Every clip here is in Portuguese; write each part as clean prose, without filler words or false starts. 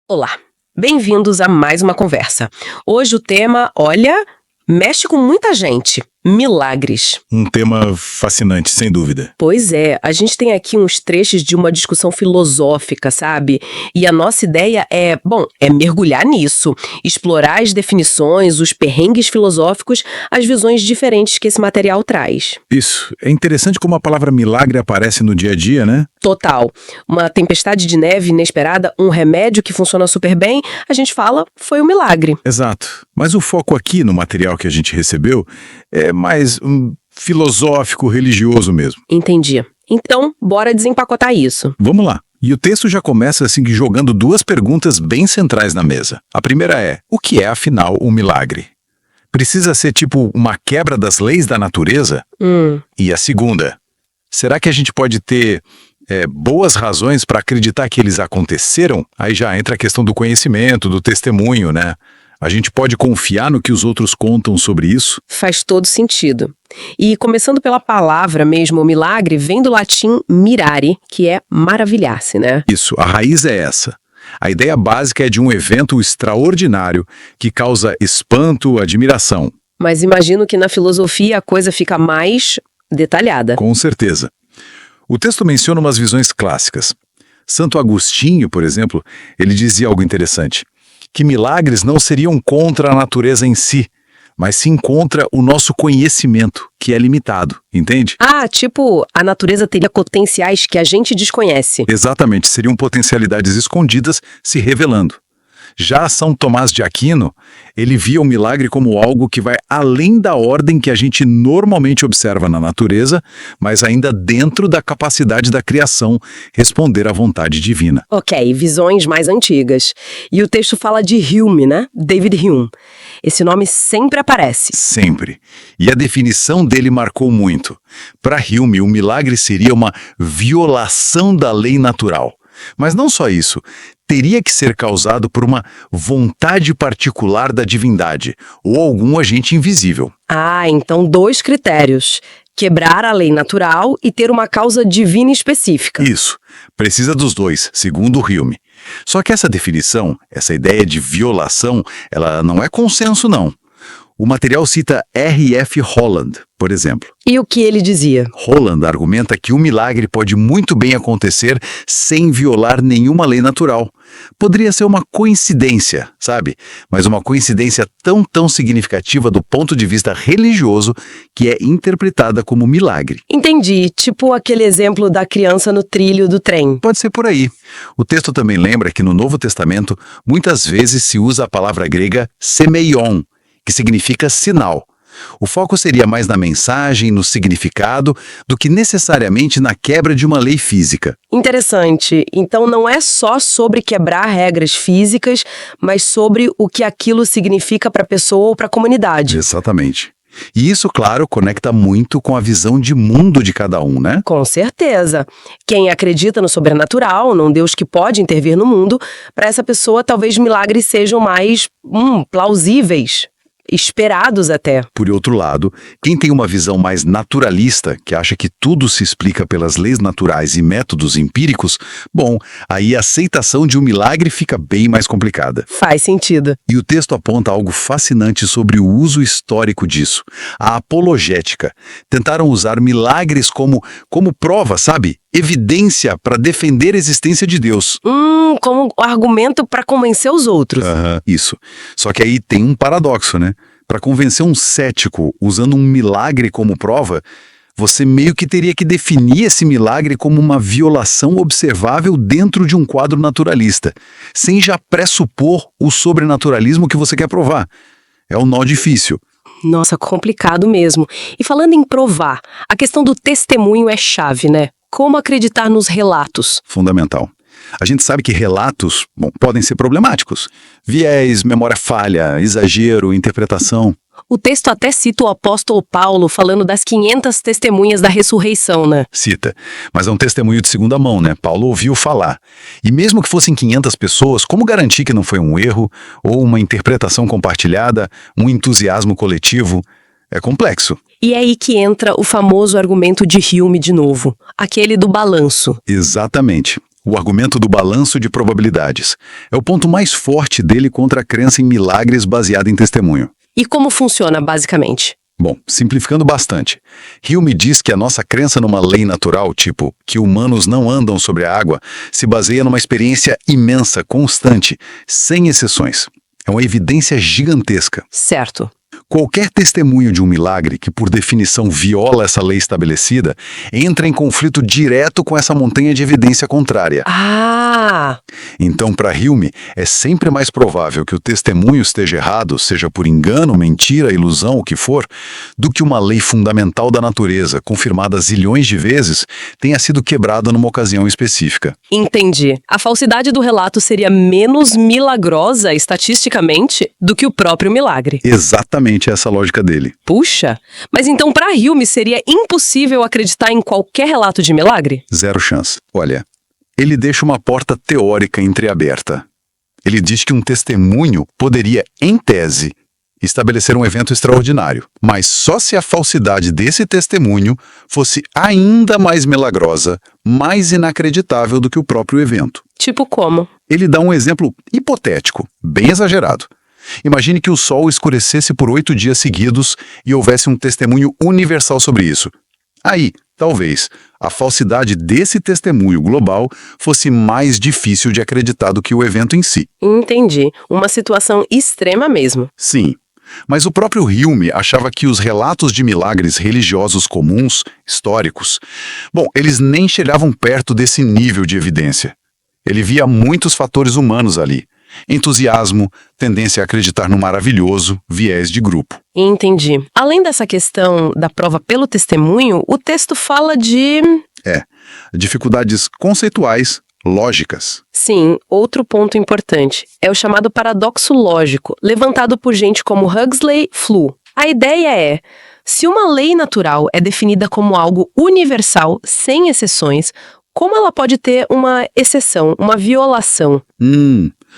Olá, bem-vindos a mais uma conversa. Hoje o tema, olha, mexe com muita gente. Milagres. Um tema fascinante, sem dúvida. Pois é, a gente tem aqui uns trechos de uma discussão filosófica, sabe? E a nossa ideia é mergulhar nisso, explorar as definições, os perrengues filosóficos, as visões diferentes que esse material traz. Isso. É interessante como a palavra milagre aparece no dia a dia, né? Total. Uma tempestade de neve inesperada, um remédio que funciona super bem, a gente fala, foi um milagre. Exato. Mas o foco aqui no material que a gente recebeu é mais filosófico, religioso mesmo. Entendi. Então, bora desempacotar isso. Vamos lá. E o texto já começa assim jogando duas perguntas bem centrais na mesa. A primeira é, o que é afinal um milagre? Precisa ser tipo uma quebra das leis da natureza? E a segunda, será que a gente pode ter boas razões para acreditar que eles aconteceram? Aí já entra a questão do conhecimento, do testemunho, né? A gente pode confiar no que os outros contam sobre isso? Faz todo sentido. E começando pela palavra mesmo, o milagre vem do latim mirare, que é maravilhar-se, né? Isso, a raiz é essa. A ideia básica é de um evento extraordinário que causa espanto, admiração. Mas imagino que na filosofia a coisa fica mais detalhada. Com certeza. O texto menciona umas visões clássicas. Santo Agostinho, por exemplo, ele dizia algo interessante, que milagres não seriam contra a natureza em si, mas sim contra o nosso conhecimento, que é limitado, entende? Ah, tipo, a natureza teria potenciais que a gente desconhece. Exatamente, seriam potencialidades escondidas se revelando. Já São Tomás de Aquino, ele via o milagre como algo que vai além da ordem que a gente normalmente observa na natureza, mas ainda dentro da capacidade da criação responder à vontade divina. Ok, visões mais antigas. E o texto fala de Hume, né? David Hume. Esse nome sempre aparece. Sempre. E a definição dele marcou muito. Para Hume, o milagre seria uma violação da lei natural. Mas não só isso, teria que ser causado por uma vontade particular da divindade, ou algum agente invisível. Ah, então 2 critérios. Quebrar a lei natural e ter uma causa divina específica. Isso. Precisa dos dois, segundo Hume. Só que essa definição, essa ideia de violação, ela não é consenso, não. O material cita R.F. Holland, por exemplo. E o que ele dizia? Holland argumenta que o milagre pode muito bem acontecer sem violar nenhuma lei natural. Poderia ser uma coincidência, sabe? Mas uma coincidência tão significativa do ponto de vista religioso que é interpretada como milagre. Entendi, tipo aquele exemplo da criança no trilho do trem. Pode ser por aí. O texto também lembra que no Novo Testamento muitas vezes se usa a palavra grega semeion, que significa sinal. O foco seria mais na mensagem, no significado, do que necessariamente na quebra de uma lei física. Interessante. Então não é só sobre quebrar regras físicas, mas sobre o que aquilo significa para a pessoa ou para a comunidade. Exatamente. E isso, claro, conecta muito com a visão de mundo de cada um, né? Com certeza. Quem acredita no sobrenatural, num Deus que pode intervir no mundo, para essa pessoa talvez milagres sejam mais plausíveis. Esperados até. Por outro lado, quem tem uma visão mais naturalista, que acha que tudo se explica pelas leis naturais e métodos empíricos, aí a aceitação de um milagre fica bem mais complicada. Faz sentido. E o texto aponta algo fascinante sobre o uso histórico disso. A apologética. Tentaram usar milagres como prova, sabe? Evidência para defender a existência de Deus. Como argumento para convencer os outros. Isso. Só que aí tem um paradoxo, né? Para convencer um cético usando um milagre como prova, você meio que teria que definir esse milagre como uma violação observável dentro de um quadro naturalista, sem já pressupor o sobrenaturalismo que você quer provar. É um nó difícil. Nossa, complicado mesmo. E falando em provar, a questão do testemunho é chave, né? Como acreditar nos relatos? Fundamental. A gente sabe que relatos, podem ser problemáticos. Viés, memória falha, exagero, interpretação. O texto até cita o apóstolo Paulo falando das 500 testemunhas da ressurreição, né? Cita. Mas é um testemunho de segunda mão, né? Paulo ouviu falar. E mesmo que fossem 500 pessoas, como garantir que não foi um erro, ou uma interpretação compartilhada, um entusiasmo coletivo? É complexo. E é aí que entra o famoso argumento de Hume de novo, aquele do balanço. Exatamente. o argumento do balanço de probabilidades. É o ponto mais forte dele contra a crença em milagres baseada em testemunho. E como funciona, basicamente? Bom, simplificando bastante, Hume diz que a nossa crença numa lei natural, tipo que humanos não andam sobre a água, se baseia numa experiência imensa, constante, sem exceções. É uma evidência gigantesca. Certo. Qualquer testemunho de um milagre que, por definição, viola essa lei estabelecida, entra em conflito direto com essa montanha de evidência contrária. Ah! Então, para Hume, é sempre mais provável que o testemunho esteja errado, seja por engano, mentira, ilusão, o que for, do que uma lei fundamental da natureza, confirmada zilhões de vezes, tenha sido quebrada numa ocasião específica. Entendi. A falsidade do relato seria menos milagrosa, estatisticamente, do que o próprio milagre. Exatamente essa a lógica dele. Puxa! Mas então, para Hume, seria impossível acreditar em qualquer relato de milagre? Zero chance. Olha, ele deixa uma porta teórica entreaberta. Ele diz que um testemunho poderia, em tese, estabelecer um evento extraordinário, mas só se a falsidade desse testemunho fosse ainda mais milagrosa, mais inacreditável do que o próprio evento. Tipo como? Ele dá um exemplo hipotético, bem exagerado. Imagine que o Sol escurecesse por 8 dias seguidos e houvesse um testemunho universal sobre isso. Aí, talvez, a falsidade desse testemunho global fosse mais difícil de acreditar do que o evento em si. Entendi. Uma situação extrema mesmo. Sim, mas o próprio Hume achava que os relatos de milagres religiosos comuns, históricos, eles nem chegavam perto desse nível de evidência. Ele via muitos fatores humanos ali. Entusiasmo, tendência a acreditar no maravilhoso, viés de grupo. Entendi. Além dessa questão da prova pelo testemunho, o texto fala de... Dificuldades conceituais, lógicas. Sim, outro ponto importante. É o chamado paradoxo lógico, levantado por gente como Huxley, Flu. A ideia é, se uma lei natural é definida como algo universal, sem exceções, como ela pode ter uma exceção, uma violação?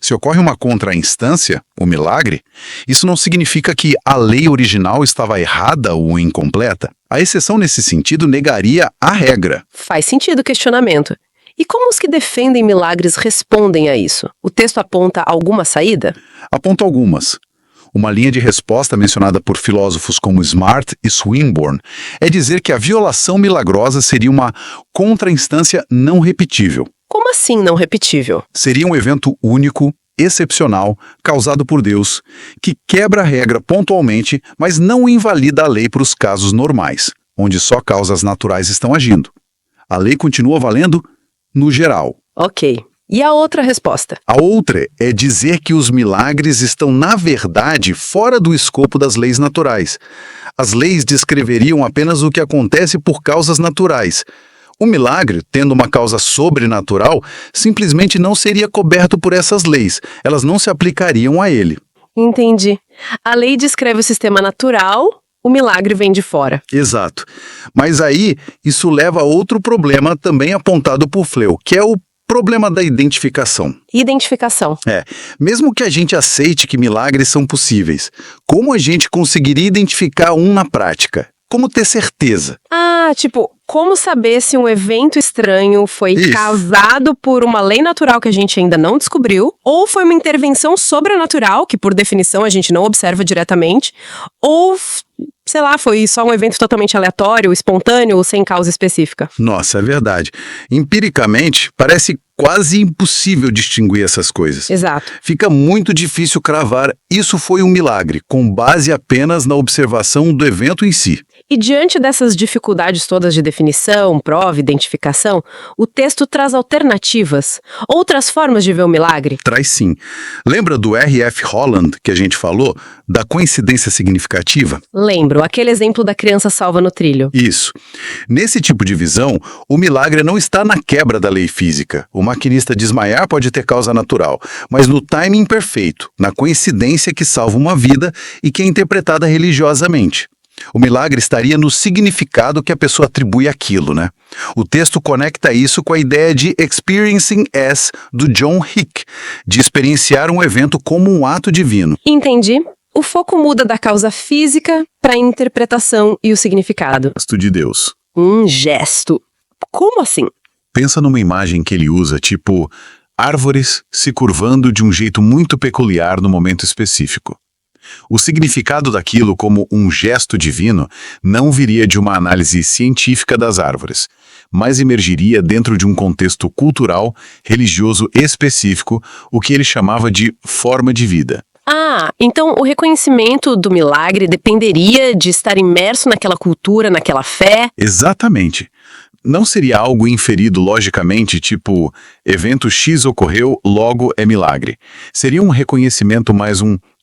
Se ocorre uma contra-instância, o milagre, isso não significa que a lei original estava errada ou incompleta. A exceção nesse sentido negaria a regra. Faz sentido o questionamento. E como os que defendem milagres respondem a isso? O texto aponta alguma saída? Aponta algumas. Uma linha de resposta mencionada por filósofos como Smart e Swinburne é dizer que a violação milagrosa seria uma contra-instância não repetível. Como assim não repetível? Seria um evento único, excepcional, causado por Deus, que quebra a regra pontualmente, mas não invalida a lei para os casos normais, onde só causas naturais estão agindo. A lei continua valendo no geral. Ok. E a outra resposta? A outra é dizer que os milagres estão, na verdade, fora do escopo das leis naturais. As leis descreveriam apenas o que acontece por causas naturais. O milagre, tendo uma causa sobrenatural, simplesmente não seria coberto por essas leis. Elas não se aplicariam a ele. Entendi. A lei descreve o sistema natural, o milagre vem de fora. Exato. Mas aí, isso leva a outro problema também apontado por Fleu, que é o problema da identificação. Identificação. Mesmo que a gente aceite que milagres são possíveis, como a gente conseguiria identificar um na prática? Como ter certeza? Como saber se um evento estranho foi causado por uma lei natural que a gente ainda não descobriu, ou foi uma intervenção sobrenatural, que por definição a gente não observa diretamente, ou, foi só um evento totalmente aleatório, espontâneo ou sem causa específica. Nossa, é verdade. Empiricamente, parece quase impossível distinguir essas coisas. Exato. Fica muito difícil cravar isso foi um milagre, com base apenas na observação do evento em si. E diante dessas dificuldades todas de definição, prova, identificação, o texto traz alternativas, outras formas de ver o milagre? Traz sim. Lembra do R.F. Holland que a gente falou, da coincidência significativa? Lembro, aquele exemplo da criança salva no trilho. Isso. Nesse tipo de visão, o milagre não está na quebra da lei física. O maquinista desmaiar pode ter causa natural, mas no timing perfeito, na coincidência que salva uma vida e que é interpretada religiosamente. O milagre estaria no significado que a pessoa atribui àquilo, né? O texto conecta isso com a ideia de experiencing as, do John Hick, de experienciar um evento como um ato divino. Entendi. O foco muda da causa física para a interpretação e o significado. Gesto de Deus. Um gesto. Como assim? Pensa numa imagem que ele usa, tipo árvores se curvando de um jeito muito peculiar no momento específico. O significado daquilo como um gesto divino não viria de uma análise científica das árvores, mas emergiria dentro de um contexto cultural, religioso específico, o que ele chamava de forma de vida. Ah, então o reconhecimento do milagre dependeria de estar imerso naquela cultura, naquela fé? Exatamente. Não seria algo inferido logicamente, tipo, evento X ocorreu, logo é milagre. Seria um reconhecimento mais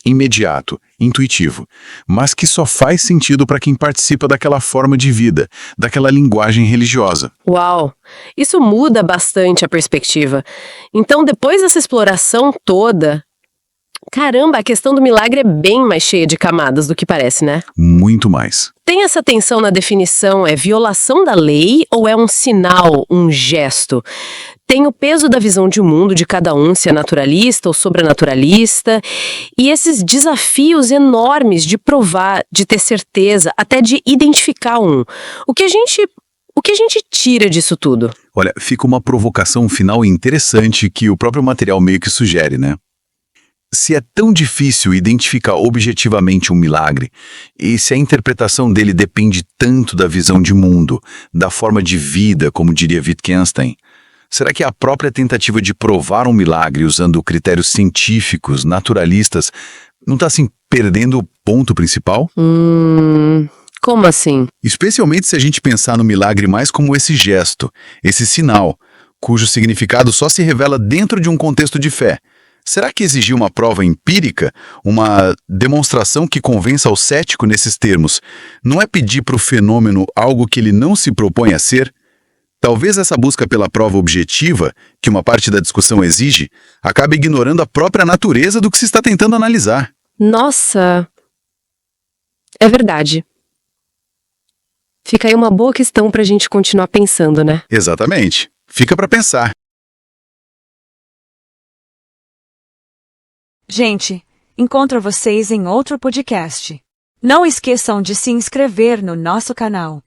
imediato, intuitivo, mas que só faz sentido para quem participa daquela forma de vida, daquela linguagem religiosa. Uau! Isso muda bastante a perspectiva. Então, depois dessa exploração toda, caramba, a questão do milagre é bem mais cheia de camadas do que parece, né? Muito mais. Tem essa tensão na definição, é violação da lei ou é um sinal, um gesto? Tem o peso da visão de mundo de cada um, se é naturalista ou sobrenaturalista, e esses desafios enormes de provar, de ter certeza, até de identificar um. O que a gente tira disso tudo? Olha, fica uma provocação final interessante que o próprio material meio que sugere, né? Se é tão difícil identificar objetivamente um milagre, e se a interpretação dele depende tanto da visão de mundo, da forma de vida, como diria Wittgenstein, será que a própria tentativa de provar um milagre usando critérios científicos, naturalistas, não está assim perdendo o ponto principal? Como assim? Especialmente se a gente pensar no milagre mais como esse gesto, esse sinal, cujo significado só se revela dentro de um contexto de fé. Será que exigir uma prova empírica, uma demonstração que convença ao cético nesses termos, não é pedir para o fenômeno algo que ele não se propõe a ser? Talvez essa busca pela prova objetiva, que uma parte da discussão exige, acabe ignorando a própria natureza do que se está tentando analisar. Nossa, é verdade. Fica aí uma boa questão para a gente continuar pensando, né? Exatamente. Fica para pensar. Gente, encontro vocês em outro podcast. Não esqueçam de se inscrever no nosso canal.